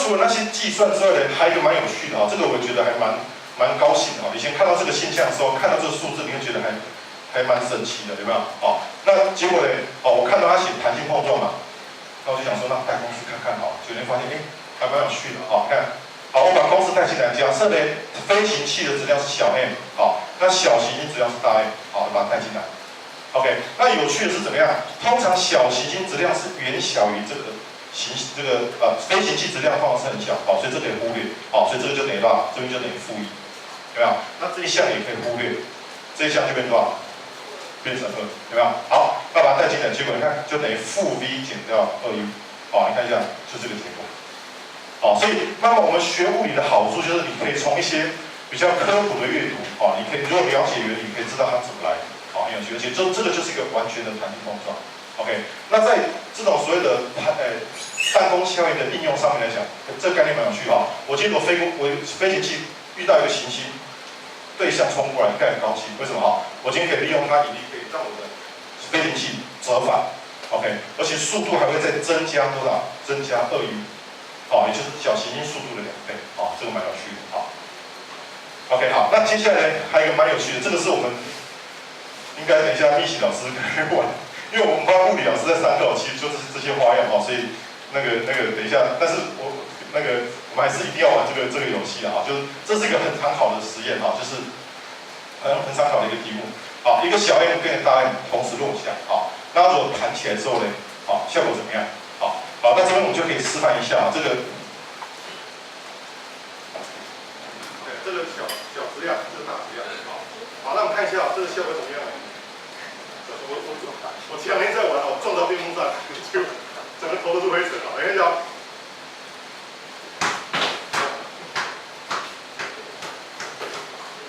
除了那些计算之外呢，还有一个蛮有趣的啊，这个我觉得还蛮高兴的啊。以前看到这个现象的时候，看到这个数字，你会觉得还蛮神奇的，有没有？哦，那结果呢？哦，我看到他写弹性碰撞嘛，那我就想说，那带公式看看好，结果发现还蛮有趣的啊。看，好，我把公式带进来，假设呢飞行器的质量是小 m， 好，那小行星质量是大 M， 好，把它带进来。OK， 那有趣的是怎么样？通常小行星质量是远小于这个飞行器质量通常是很小，好，所以这可以忽略，好，所以这个就等于多少？这边就等于负1，有没有？那这一项也可以忽略，这一项就变多少？变成2，有没有？好，那把它带进来，结果你看就等于负 v 减掉2u，好，你看一下，就这个结果。好，所以慢慢我们学物理的好处就是你可以从一些比较科普的阅读，好，你可以如果了解原理，你可以知道它怎么来的，好，很有趣，而且这个就是一个完全的弹性碰撞。OK， 那在这种所谓的弹弓效应的应用上面来讲，这个概念蛮有趣哈。我今天我飞行器遇到一个行星。对象冲过来，你看很高兴，为什么哈？我今天可以利用它引力，可以让我的飞行器折返 ，OK， 而且速度还会再增加多少？增加2u， 好，也就是小行星速度的2倍，好，这个蛮有趣的，好。OK， 好，那接下来呢，还有一个蛮有趣的，这个是我们应该等一下密喜老师可以玩，因为我们班物理老师在上课，其实就是这些花样哦，所以那个等一下，但是我们还是一定要玩这个游戏的哈，就是这是一个很常考的实验哈，就是很常考的一个题目。好，一个小 m 跟一个大 m 同时落下，好，那如果弹起来之后呢，好，效果怎么样？好，那这边我们就可以示范一下这个，这个小质量，这个大质量，好，那我们看一下这个效果怎么样？我前2天在玩哦，撞到电风扇，就整个头都是灰尘啊，看一下。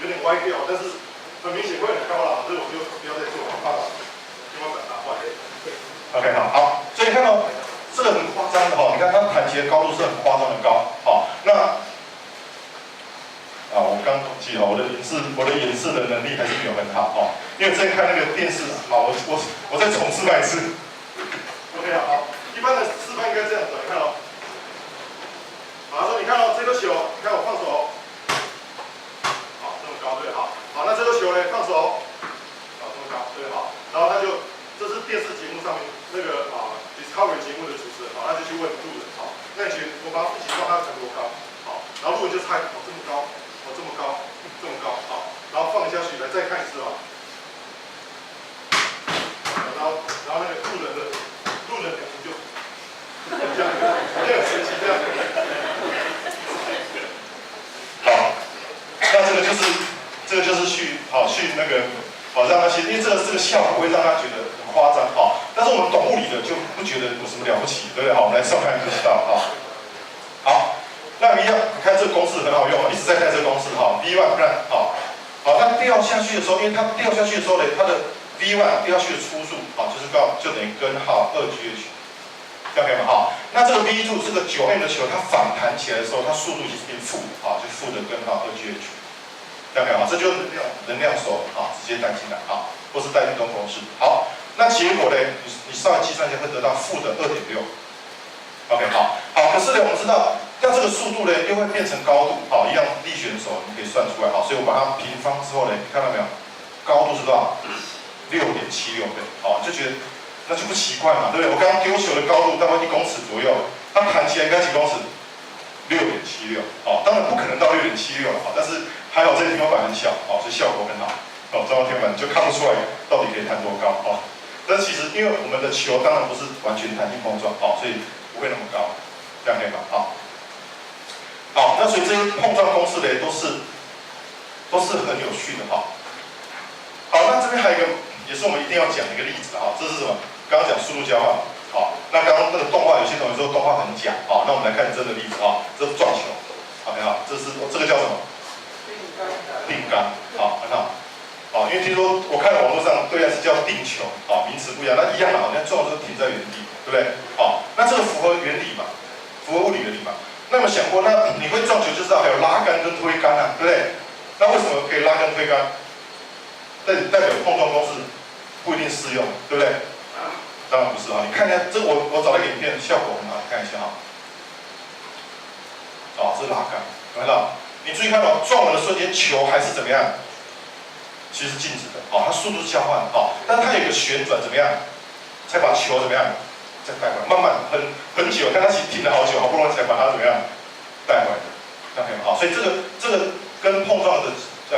有点歪掉，但是很明显会很高了，所以我就不要再做了，怕把天花板打坏。OK， 好，所以看到这个很夸张的哈，你看它弹起的高度是很夸张的高，好，那我刚统计哈，我的演示的能力还是没有很好哈，因为之前看那个电视，好，我再重示范一次。OK， 好，一般的示范应该这样子，你看哦，好，说你看哦，这个球，你看我放手。好，那这个球呢？放手，这么高，对，好，然后他就，这是电视节目上面那个Discovery 节目的主持人，好，他就去问路人，好，那你觉得我把它一起放，它弹多高？好，然后路人就猜，哦，这么高，哦，这么高，这么高，好，然后放下去，来再看一次啊，然后那个路人表情就这样，很神奇这样。好，那这个就是去那个让那些，因为这个效果会让他觉得很夸张但是我们懂物理的就不觉得有什么了不起，对不对？好，我们来上看就知道好，那一样，你看这个公式很好用，一直在看这个公式V1 看好，那掉下去的时候，因为它掉下去的时候呢，它的 V1 掉下去的初速就等于根号2GH， 这样可以吗？那这个 V2 这个9m 的球，它反弹起来的时候，它速度已经是变负的就负的根号2GH。这样可以吗？这就是能量手直接带进来或是带运动公式。好，那结果呢？你稍微计算一下，会得到负的2.6。OK， 好，可是呢，我们知道，那这个速度呢，又会变成高度，一样力学的时候，你可以算出来，所以我把它平方之后呢，你看到没有？高度是多少？6.76倍，就觉得那就不奇怪嘛，对不对？我刚刚丢球的高度大概1公尺左右，它弹起来应该几公尺？6.76，当然不可能到6.76了，但是还好这个天花板很小，所以效果很好，撞到天花板就看不出来到底可以弹多高，但是其实因为我们的球当然不是完全弹性碰撞，所以不会那么高，这样可以吗？好，那所以这些碰撞公式呢，都是很有趣的好，那这边还有一个也是我们一定要讲的一个例子这是什么？刚刚讲速度交换。那刚刚那个动画，有些同学说动画很假那我们来看真的例子这是撞球，OK 这个叫什么？定杆，很好，因为听说我看网络上对岸是叫定球，名词不一样，那一样嘛，你看撞的时候停在原地，对不对？那这个符合原理嘛，符合物理原理嘛。那有没有想过，那你会撞球就知道还有拉杆跟推杆对不对？那为什么可以拉杆推杆？代表碰撞公式不一定适用，对不对？当然不是你看一下这我找了影片，效果很好，看一下这是拉杆，有看到？你注意看到撞了的瞬间，球还是怎么样？其实是静止的，它速度交换，但是它有一个旋转，怎么样？才把球怎么样？再带回来，慢慢很久，但它其实停了好久，好不容易才把它怎么样带回来的，这样可以吗？所以这个跟碰撞的，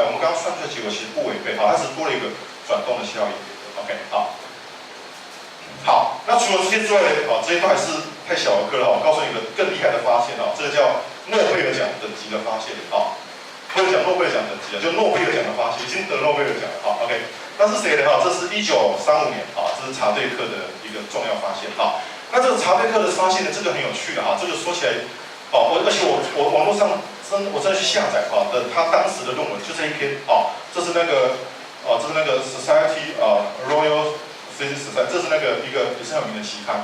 我们刚刚算出来的结果其实不违背，它只是多了一个转动的效应。OK， 好，那除了这些之外呢，这些都还是太小儿科了，我告诉你一个更厉害的发现这个叫诺贝尔奖等级的发现不是讲诺贝尔奖等级就诺贝尔奖的发现，已经得诺贝尔奖了OK， 那是谁呢？这是1935年这是查对克的一个重要发现那这个查对克的发现呢，这个很有趣的这个说起来而且我网络上我真的去下载的他当时的论文就这一篇这是那个Society Royal Physics Society， 这是那个一个也是很有名的期刊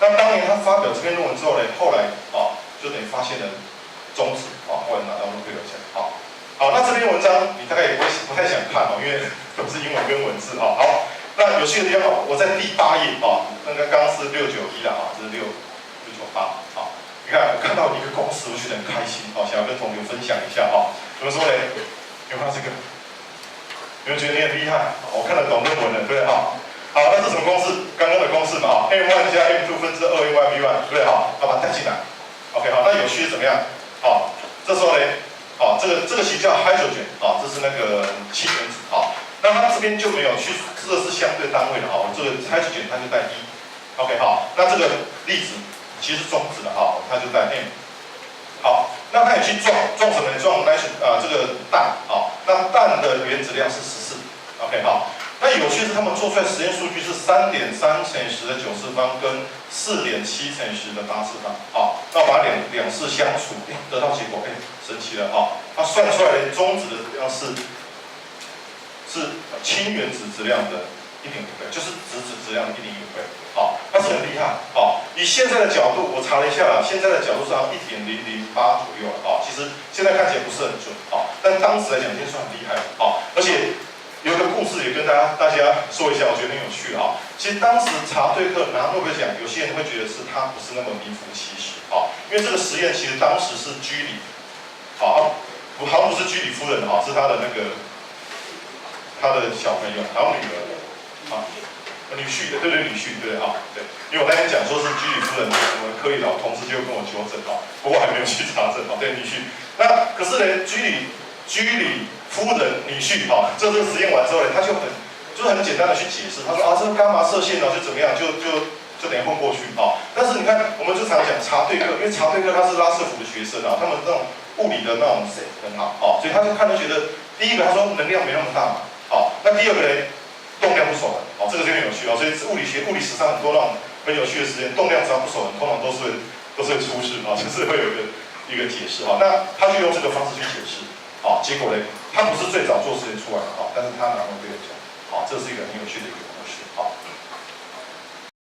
那当年他发表这篇论文之后呢，后来就等于发现了中子后来拿到诺贝尔奖好，那这篇文章你大概也不太想看因为都是英文跟文字好，那有趣的地方我在第8页那个刚刚是691啦这是698你看我看到一个公式，我觉得很开心想要跟同学分享一下怎么说呢？有没有这个？你们觉得你很厉害？我看得懂论文了，对不对好，那是什么公式？刚刚的公式嘛m1 加 m2 分之2 m1 v1， 对不对要把它带进来。OK 那有趣是怎么样？这时候呢这个其实叫 hydrogen 这是那个氢原子那它这边就没有去设是相对单位的这个 hydrogen 它就带1 OK 那这个粒子其实是中子的它就带 m 那它也去撞什么呢？撞这个氮那氮的原子量是14 OK 那有趣是他们做出来实验数据是3.3乘以10的94方跟4.7乘以10的84方那把两式相除得到结果神奇了它算出来的中子的质量是氢原子质量的1.5倍，就是质子质量的1.5倍那是很厉害以现在的角度，我查了一下现在的角度是要1.008左右其实现在看起来不是很准但当时来讲已经算很厉害了而且有一个故事也跟大家说一下，我觉得很有趣其实当时查对克拿诺贝尔奖，有些人会觉得是他不是那么名副其实因为这个实验其实当时是居里好像不是居里夫人是他的那个他的小朋友，好像女儿女婿对女婿对因为我那天讲说是居里夫人什么可以的，同事就跟我纠正不过还没有去查证对女婿。那可是呢，居里夫人女婿这个实验完之后呢，他就很简单的去解释，他说这个伽马射线就怎么样，就等于混过去但是你看，我们就常讲查对克，因为查对克他是拉瑟福的学生他们那种物理的那种很好所以他就看到觉得，第一个他说能量没那么大那第二个呢？动量不守恒这个就很有趣所以物理史上很多那种很有趣的实验，动量只要不守恒，通常都是会出事就是会有一个解释那他就用这个方式去解释结果呢，他不是最早做实验出来的但是他拿诺贝尔奖这是一个很有趣的一个故事